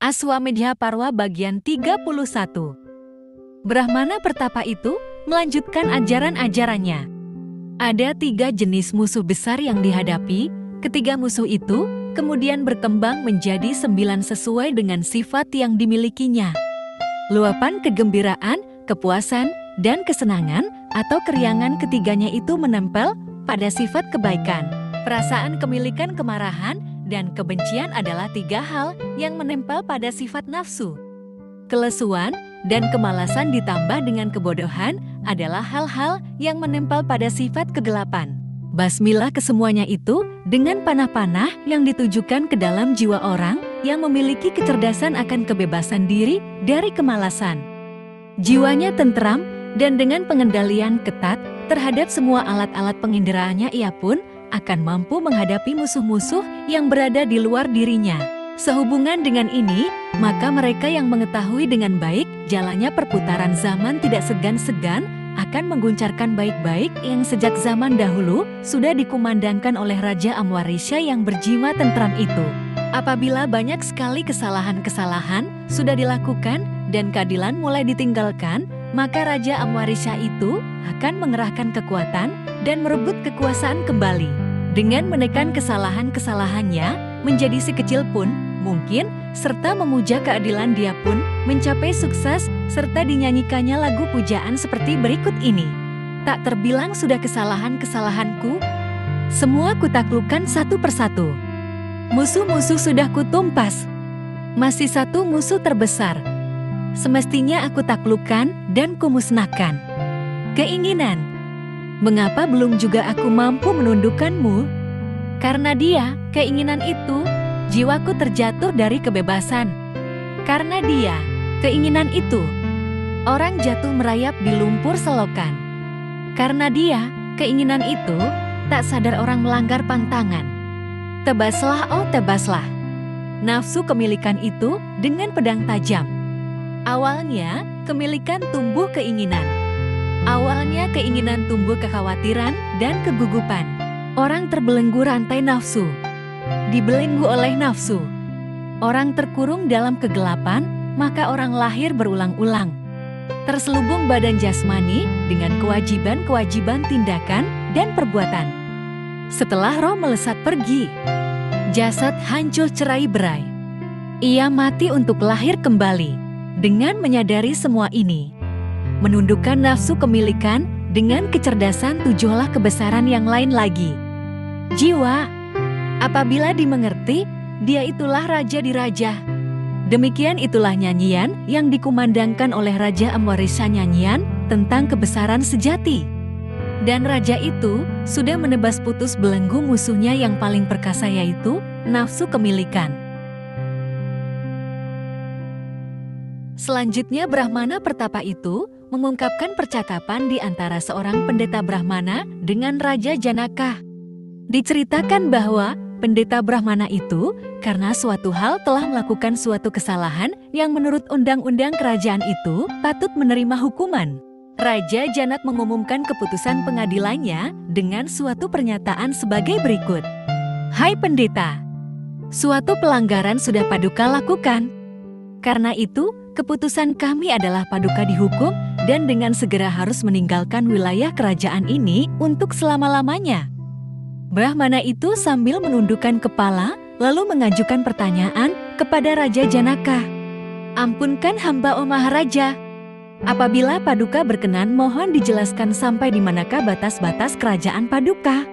Aswamedhyaparwa bagian 31. Brahmana Pertapa itu melanjutkan ajaran-ajarannya. Ada 3 jenis musuh besar yang dihadapi. Ketiga musuh itu kemudian berkembang menjadi 9 sesuai dengan sifat yang dimilikinya. Luapan kegembiraan, kepuasan, dan kesenangan atau keriangan ketiganya itu menempel pada sifat kebaikan. Perasaan kemilikan, kemarahan, dan kebencian adalah 3 hal yang menempel pada sifat nafsu. Kelesuan dan kemalasan ditambah dengan kebodohan adalah hal-hal yang menempel pada sifat kegelapan. Basmilah kesemuanya itu dengan panah-panah yang ditujukan ke dalam jiwa orang yang memiliki kecerdasan akan kebebasan diri dari kemalasan. Jiwanya tentram dan dengan pengendalian ketat terhadap semua alat-alat penginderaannya, ia pun akan mampu menghadapi musuh-musuh yang berada di luar dirinya. Sehubungan dengan ini, maka mereka yang mengetahui dengan baik jalannya perputaran zaman tidak segan-segan akan mengguncarkan baik-baik yang sejak zaman dahulu sudah dikumandangkan oleh Raja Amwarisya yang berjiwa tentram itu. Apabila banyak sekali kesalahan-kesalahan sudah dilakukan dan keadilan mulai ditinggalkan, maka Raja Amwarisya itu akan mengerahkan kekuatan dan merebut kekuasaan kembali. Dengan menekan kesalahan-kesalahannya menjadi sekecil pun mungkin, serta memuja keadilan, dia pun mencapai sukses serta dinyanyikannya lagu pujaan seperti berikut ini. Tak terbilang sudah kesalahan-kesalahanku, semua kutaklukkan satu persatu. Musuh-musuh sudah kutumpas, masih satu musuh terbesar. Semestinya aku taklukkan dan kumusnahkan. Keinginan, mengapa belum juga aku mampu menundukkanmu? Karena dia, keinginan itu, jiwaku terjatuh dari kebebasan. Karena dia, keinginan itu, orang jatuh merayap di lumpur selokan. Karena dia, keinginan itu, tak sadar orang melanggar pantangan. Tebaslah, oh tebaslah, nafsu kemilikan itu dengan pedang tajam. Awalnya, kemilikan tumbuh keinginan. Awalnya keinginan tumbuh kekhawatiran dan kegugupan. Orang terbelenggu rantai nafsu, dibelenggu oleh nafsu. Orang terkurung dalam kegelapan, maka orang lahir berulang-ulang. Terselubung badan jasmani dengan kewajiban-kewajiban tindakan dan perbuatan. Setelah roh melesat pergi, jasad hancur cerai-berai. Ia mati untuk lahir kembali. Dengan menyadari semua ini, menundukkan nafsu kemilikan dengan kecerdasan, tujuhlah kebesaran yang lain lagi. Jiwa, apabila dimengerti, dia itulah raja di raja. Demikian itulah nyanyian yang dikumandangkan oleh Raja Amwarisya, nyanyian tentang kebesaran sejati. Dan raja itu sudah menebas putus belenggu musuhnya yang paling perkasa, yaitu nafsu kemilikan. Selanjutnya Brahmana Pertapa itu mengungkapkan percakapan di antara seorang pendeta Brahmana dengan Raja Janaka. Diceritakan bahwa pendeta Brahmana itu karena suatu hal telah melakukan suatu kesalahan yang menurut undang-undang kerajaan itu patut menerima hukuman. Raja Janak mengumumkan keputusan pengadilannya dengan suatu pernyataan sebagai berikut. Hai pendeta, suatu pelanggaran sudah Paduka lakukan. Karena itu, keputusan kami adalah Paduka dihukum dan dengan segera harus meninggalkan wilayah kerajaan ini untuk selama-lamanya. Brahmana itu sambil menundukkan kepala, lalu mengajukan pertanyaan kepada Raja Janaka. Ampunkan hamba, oh Maharaja. Apabila Paduka berkenan, mohon dijelaskan sampai di manakah batas-batas kerajaan Paduka.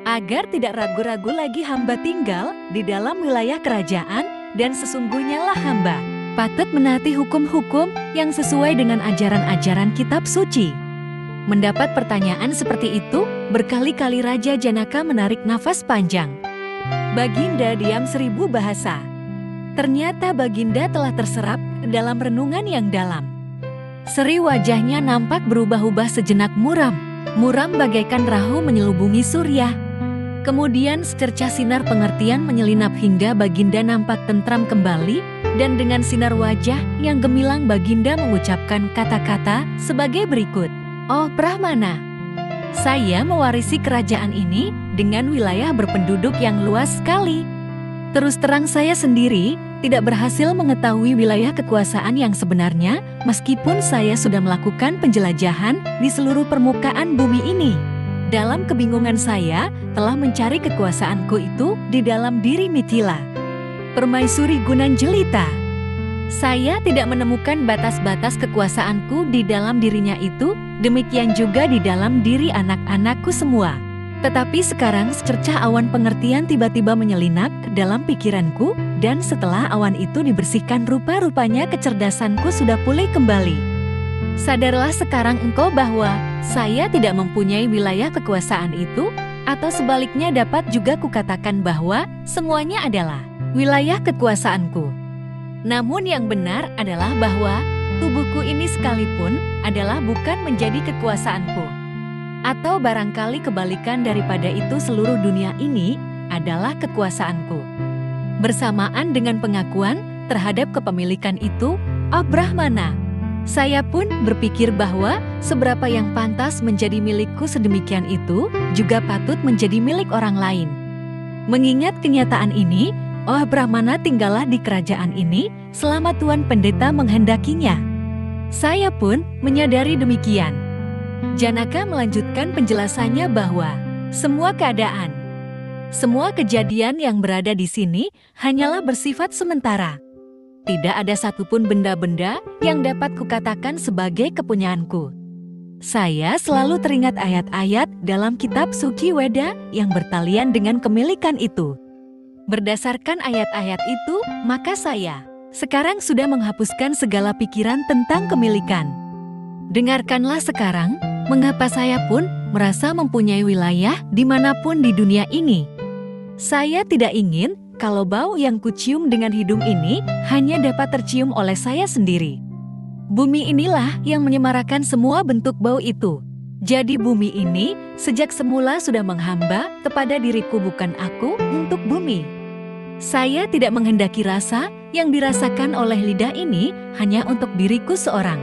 Agar tidak ragu-ragu lagi hamba tinggal di dalam wilayah kerajaan, dan sesungguhnya lah hamba patut menaati hukum-hukum yang sesuai dengan ajaran-ajaran kitab suci. Mendapat pertanyaan seperti itu, berkali-kali Raja Janaka menarik nafas panjang. Baginda diam 1000 bahasa. Ternyata Baginda telah terserap dalam renungan yang dalam. Seri wajahnya nampak berubah-ubah sejenak muram. Muram bagaikan rahu menyelubungi surya. Kemudian secercah sinar pengertian menyelinap hingga Baginda nampak tentram kembali, dan dengan sinar wajah yang gemilang Baginda mengucapkan kata-kata sebagai berikut. Oh Brahmana, saya mewarisi kerajaan ini dengan wilayah berpenduduk yang luas sekali. Terus terang saya sendiri tidak berhasil mengetahui wilayah kekuasaan yang sebenarnya meskipun saya sudah melakukan penjelajahan di seluruh permukaan bumi ini. Dalam kebingungan saya telah mencari kekuasaanku itu di dalam diri Mithila, permaisuri Gunanjelita. Saya tidak menemukan batas-batas kekuasaanku di dalam dirinya itu, demikian juga di dalam diri anak-anakku semua. Tetapi sekarang secercah awan pengertian tiba-tiba menyelinap ke dalam pikiranku, dan setelah awan itu dibersihkan rupa-rupanya kecerdasanku sudah pulih kembali. Sadarlah sekarang engkau bahwa saya tidak mempunyai wilayah kekuasaan itu, atau sebaliknya dapat juga kukatakan bahwa semuanya adalah wilayah kekuasaanku. Namun yang benar adalah bahwa tubuhku ini sekalipun adalah bukan menjadi kekuasaanku. Atau barangkali kebalikan daripada itu, seluruh dunia ini adalah kekuasaanku. Bersamaan dengan pengakuan terhadap kepemilikan itu, oh Brahmana, saya pun berpikir bahwa seberapa yang pantas menjadi milikku sedemikian itu juga patut menjadi milik orang lain. Mengingat kenyataan ini, oh Brahmana, tinggallah di kerajaan ini selama Tuan Pendeta menghendakinya. Saya pun menyadari demikian. Janaka melanjutkan penjelasannya bahwa semua keadaan, semua kejadian yang berada di sini hanyalah bersifat sementara. Tidak ada satupun benda-benda yang dapat kukatakan sebagai kepunyaanku. Saya selalu teringat ayat-ayat dalam kitab Suci Weda yang bertalian dengan kemilikan itu. Berdasarkan ayat-ayat itu, maka saya sekarang sudah menghapuskan segala pikiran tentang kemilikan. Dengarkanlah sekarang, mengapa saya pun merasa mempunyai wilayah dimanapun di dunia ini. Saya tidak ingin kalau bau yang kucium dengan hidung ini hanya dapat tercium oleh saya sendiri. Bumi inilah yang menyemarakan semua bentuk bau itu. Jadi bumi ini sejak semula sudah menghamba kepada diriku, bukan aku untuk bumi. Saya tidak menghendaki rasa yang dirasakan oleh lidah ini hanya untuk diriku seorang.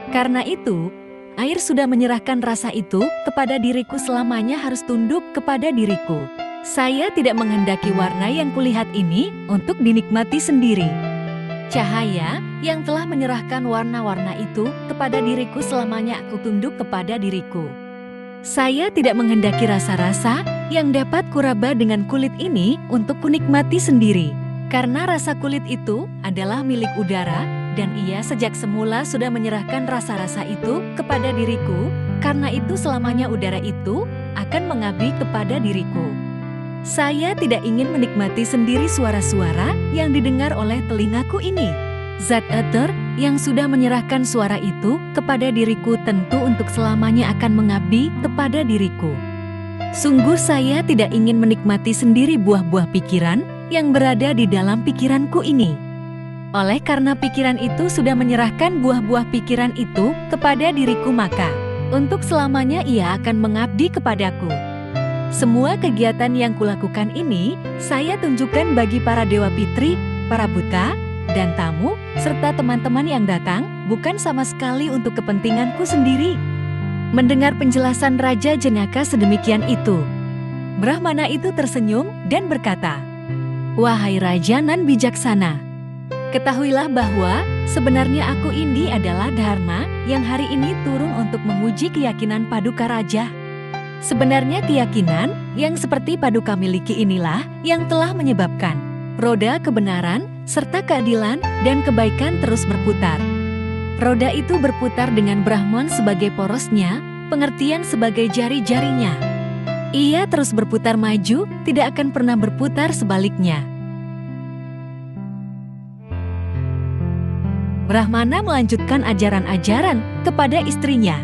Karena itu, air sudah menyerahkan rasa itu kepada diriku, selamanya harus tunduk kepada diriku. Saya tidak menghendaki warna yang kulihat ini untuk dinikmati sendiri. Cahaya yang telah menyerahkan warna-warna itu kepada diriku, selamanya aku tunduk kepada diriku. Saya tidak menghendaki rasa-rasa yang dapat kuraba dengan kulit ini untuk kunikmati sendiri. Karena rasa kulit itu adalah milik udara, dan ia sejak semula sudah menyerahkan rasa-rasa itu kepada diriku, karena itu selamanya udara itu akan mengabdi kepada diriku. Saya tidak ingin menikmati sendiri suara-suara yang didengar oleh telingaku ini. Zat eter yang sudah menyerahkan suara itu kepada diriku tentu untuk selamanya akan mengabdi kepada diriku. Sungguh saya tidak ingin menikmati sendiri buah-buah pikiran yang berada di dalam pikiranku ini. Oleh karena pikiran itu sudah menyerahkan buah-buah pikiran itu kepada diriku, maka untuk selamanya ia akan mengabdi kepadaku. Semua kegiatan yang kulakukan ini saya tunjukkan bagi para dewa pitri, para buta, dan tamu, serta teman-teman yang datang, bukan sama sekali untuk kepentinganku sendiri. Mendengar penjelasan Raja Janaka sedemikian itu, Brahmana itu tersenyum dan berkata, "Wahai Raja nan bijaksana, ketahuilah bahwa sebenarnya aku ini adalah Dharma yang hari ini turun untuk menguji keyakinan Paduka Raja. Sebenarnya keyakinan yang seperti Paduka miliki inilah yang telah menyebabkan roda kebenaran serta keadilan dan kebaikan terus berputar. Roda itu berputar dengan Brahman sebagai porosnya, pengertian sebagai jari-jarinya. Ia terus berputar maju, tidak akan pernah berputar sebaliknya." Brahmana melanjutkan ajaran-ajaran kepada istrinya.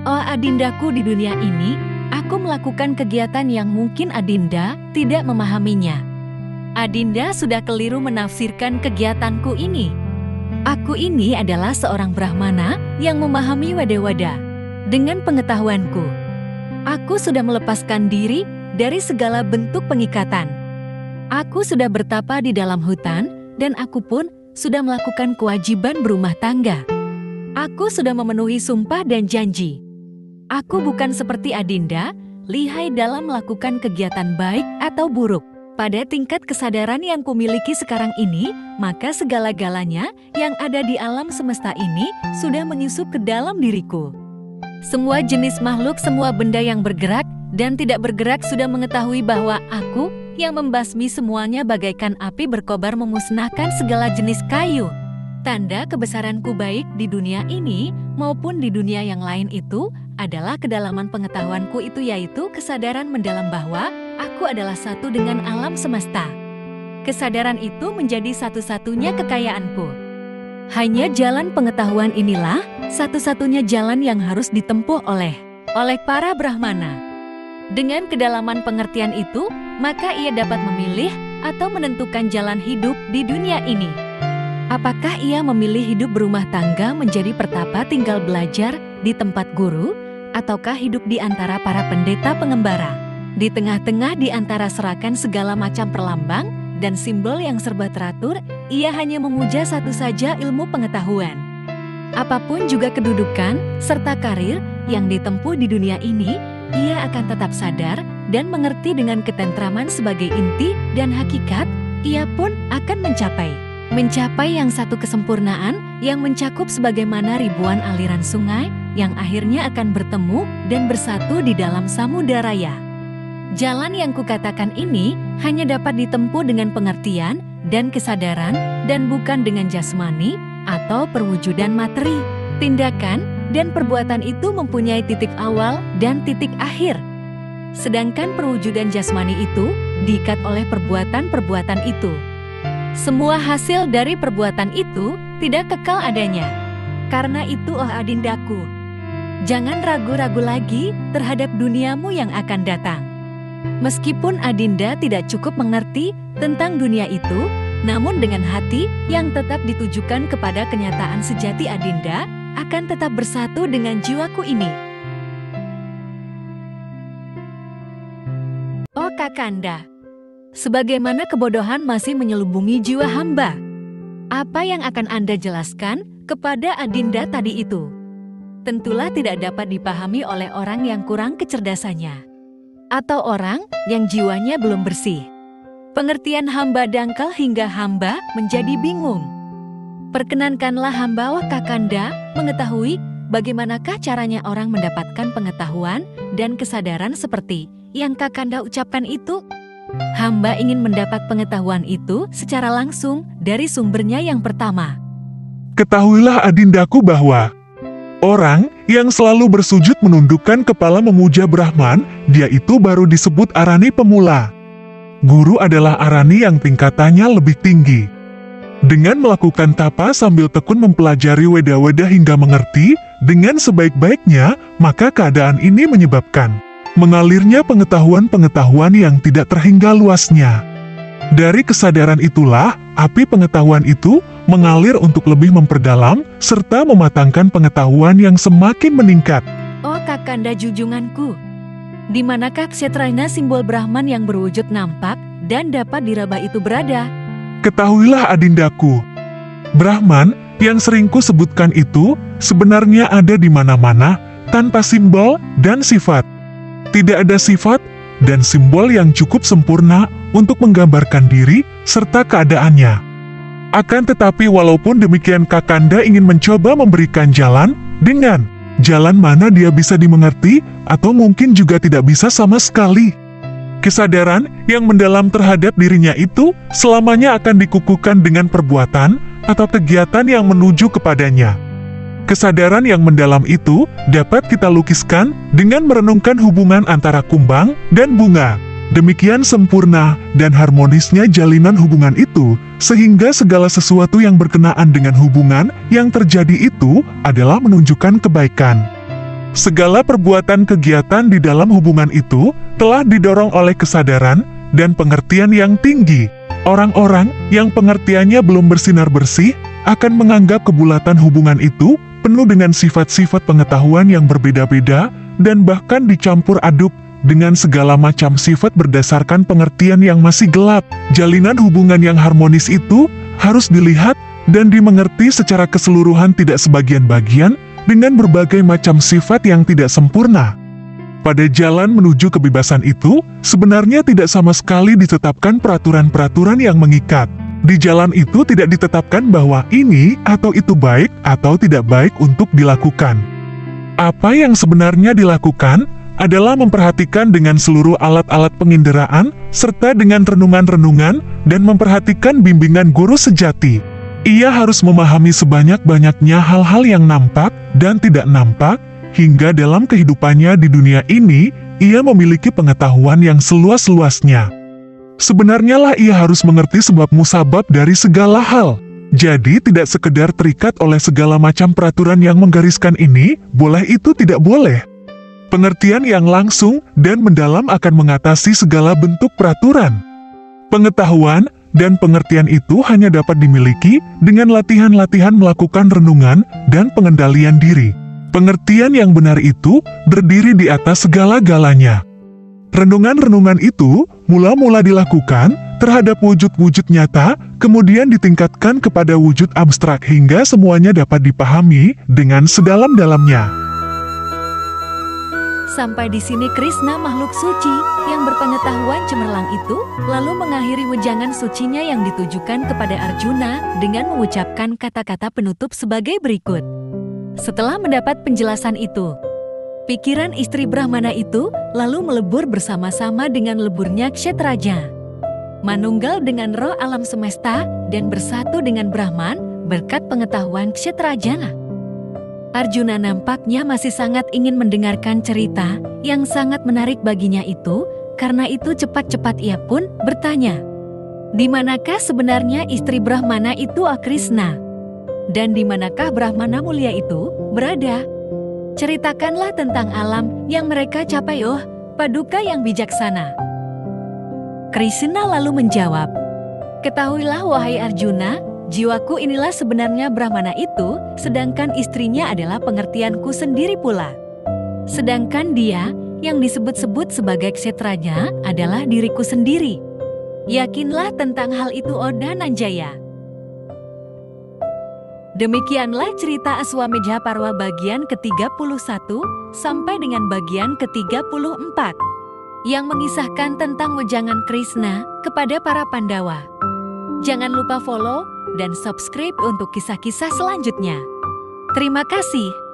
"Oh adindaku, di dunia ini, aku melakukan kegiatan yang mungkin Adinda tidak memahaminya. Adinda sudah keliru menafsirkan kegiatanku ini. Aku ini adalah seorang Brahmana yang memahami wada-wada. Dengan pengetahuanku, aku sudah melepaskan diri dari segala bentuk pengikatan. Aku sudah bertapa di dalam hutan, dan aku pun sudah melakukan kewajiban berumah tangga. Aku sudah memenuhi sumpah dan janji. Aku bukan seperti Adinda, lihai dalam melakukan kegiatan baik atau buruk. Pada tingkat kesadaran yang kumiliki sekarang ini, maka segala-galanya yang ada di alam semesta ini sudah menyusup ke dalam diriku. Semua jenis makhluk, semua benda yang bergerak dan tidak bergerak sudah mengetahui bahwa aku yang membasmi semuanya bagaikan api berkobar memusnahkan segala jenis kayu. Tanda kebesaranku baik di dunia ini maupun di dunia yang lain itu adalah kedalaman pengetahuanku itu, yaitu kesadaran mendalam bahwa aku adalah satu dengan alam semesta. Kesadaran itu menjadi satu-satunya kekayaanku. Hanya jalan pengetahuan inilah satu-satunya jalan yang harus ditempuh oleh para Brahmana. Dengan kedalaman pengertian itu, maka ia dapat memilih atau menentukan jalan hidup di dunia ini. Apakah ia memilih hidup berumah tangga menjadi pertapa tinggal belajar di tempat guru, ataukah hidup di antara para pendeta pengembara? Di tengah-tengah di antara serakan segala macam perlambang dan simbol yang serba teratur, ia hanya memuja satu saja, ilmu pengetahuan. Apapun juga kedudukan serta karir yang ditempuh di dunia ini, ia akan tetap sadar dan mengerti dengan ketentraman sebagai inti dan hakikat, ia pun akan mencapai yang satu kesempurnaan yang mencakup sebagaimana ribuan aliran sungai yang akhirnya akan bertemu dan bersatu di dalam samudera raya. Jalan yang kukatakan ini hanya dapat ditempuh dengan pengertian dan kesadaran dan bukan dengan jasmani atau perwujudan materi. Tindakan dan perbuatan itu mempunyai titik awal dan titik akhir. Sedangkan perwujudan jasmani itu diikat oleh perbuatan-perbuatan itu. Semua hasil dari perbuatan itu tidak kekal adanya. Karena itu, oh adindaku, jangan ragu-ragu lagi terhadap duniamu yang akan datang. Meskipun adinda tidak cukup mengerti tentang dunia itu, namun dengan hati yang tetap ditujukan kepada kenyataan sejati, adinda akan tetap bersatu dengan jiwaku ini. Oh Kakanda, sebagaimana kebodohan masih menyelubungi jiwa hamba. Apa yang akan Anda jelaskan kepada adinda tadi itu tentulah tidak dapat dipahami oleh orang yang kurang kecerdasannya atau orang yang jiwanya belum bersih. Pengertian hamba dangkal hingga hamba menjadi bingung. Perkenankanlah hamba, wah Kakanda, mengetahui bagaimanakah caranya orang mendapatkan pengetahuan dan kesadaran seperti yang Kakanda ucapkan itu. Hamba ingin mendapat pengetahuan itu secara langsung dari sumbernya yang pertama. Ketahuilah adindaku bahwa orang yang selalu bersujud menundukkan kepala memuja Brahman, dia itu baru disebut arani pemula. Guru adalah arani yang tingkatannya lebih tinggi. Dengan melakukan tapa sambil tekun mempelajari weda-weda hingga mengerti dengan sebaik-baiknya, maka keadaan ini menyebabkan mengalirnya pengetahuan-pengetahuan yang tidak terhingga luasnya. Dari kesadaran itulah, api pengetahuan itu mengalir untuk lebih memperdalam, serta mematangkan pengetahuan yang semakin meningkat. Oh Kakanda junjunganku, di manakah Kshetrayana simbol Brahman yang berwujud nampak dan dapat diraba itu berada? Ketahuilah adindaku, Brahman yang sering ku sebutkan itu sebenarnya ada di mana-mana, tanpa simbol dan sifat. Tidak ada sifat dan simbol yang cukup sempurna untuk menggambarkan diri serta keadaannya. Akan tetapi walaupun demikian, Kakanda ingin mencoba memberikan jalan dengan jalan mana dia bisa dimengerti atau mungkin juga tidak bisa sama sekali. Kesadaran yang mendalam terhadap dirinya itu selamanya akan dikukuhkan dengan perbuatan atau kegiatan yang menuju kepadanya. Kesadaran yang mendalam itu dapat kita lukiskan dengan merenungkan hubungan antara kumbang dan bunga. Demikian sempurna dan harmonisnya jalinan hubungan itu, sehingga segala sesuatu yang berkenaan dengan hubungan yang terjadi itu adalah menunjukkan kebaikan. Segala perbuatan kegiatan di dalam hubungan itu telah didorong oleh kesadaran dan pengertian yang tinggi. Orang-orang yang pengertiannya belum bersinar bersih akan menganggap kebulatan hubungan itu penuh dengan sifat-sifat pengetahuan yang berbeda-beda dan bahkan dicampur aduk dengan segala macam sifat berdasarkan pengertian yang masih gelap. Jalinan hubungan yang harmonis itu harus dilihat dan dimengerti secara keseluruhan, tidak sebagian-bagian dengan berbagai macam sifat yang tidak sempurna. Pada jalan menuju kebebasan itu, sebenarnya tidak sama sekali ditetapkan peraturan-peraturan yang mengikat. Di jalan itu tidak ditetapkan bahwa ini atau itu baik atau tidak baik untuk dilakukan. Apa yang sebenarnya dilakukan adalah memperhatikan dengan seluruh alat-alat penginderaan, serta dengan renungan-renungan, dan memperhatikan bimbingan guru sejati. Ia harus memahami sebanyak-banyaknya hal-hal yang nampak dan tidak nampak, hingga dalam kehidupannya di dunia ini, ia memiliki pengetahuan yang seluas-luasnya. Sebenarnya lah ia harus mengerti sebab musabab dari segala hal. Jadi tidak sekedar terikat oleh segala macam peraturan yang menggariskan ini, boleh itu tidak boleh. Pengertian yang langsung dan mendalam akan mengatasi segala bentuk peraturan. Pengetahuan dan pengertian itu hanya dapat dimiliki dengan latihan-latihan melakukan renungan dan pengendalian diri. Pengertian yang benar itu berdiri di atas segala-galanya. Renungan-renungan itu mula-mula dilakukan terhadap wujud-wujud nyata, kemudian ditingkatkan kepada wujud abstrak hingga semuanya dapat dipahami dengan sedalam-dalamnya. Sampai di sini Krishna makhluk suci yang berpengetahuan cemerlang itu lalu mengakhiri wejangan sucinya yang ditujukan kepada Arjuna dengan mengucapkan kata-kata penutup sebagai berikut. Setelah mendapat penjelasan itu, pikiran istri Brahmana itu lalu melebur bersama-sama dengan leburnya Kshetraja, manunggal dengan roh alam semesta dan bersatu dengan Brahman berkat pengetahuan Kshetraja. Arjuna nampaknya masih sangat ingin mendengarkan cerita yang sangat menarik baginya itu, karena itu cepat-cepat ia pun bertanya, "Di manakah sebenarnya istri Brahmana itu, Krishna? Dan di manakah Brahmana mulia itu berada? Ceritakanlah tentang alam yang mereka capai, oh Paduka yang bijaksana." Krishna lalu menjawab, "Ketahuilah wahai Arjuna, jiwaku inilah sebenarnya Brahmana itu, sedangkan istrinya adalah pengertianku sendiri pula. Sedangkan dia yang disebut-sebut sebagai Kshetranya adalah diriku sendiri. Yakinlah tentang hal itu, oh Dhananjaya." Demikianlah cerita Aswamedha Parwa bagian ke-31 sampai dengan bagian ke-34 yang mengisahkan tentang wejangan Krishna kepada para Pandawa. Jangan lupa follow dan subscribe untuk kisah-kisah selanjutnya. Terima kasih.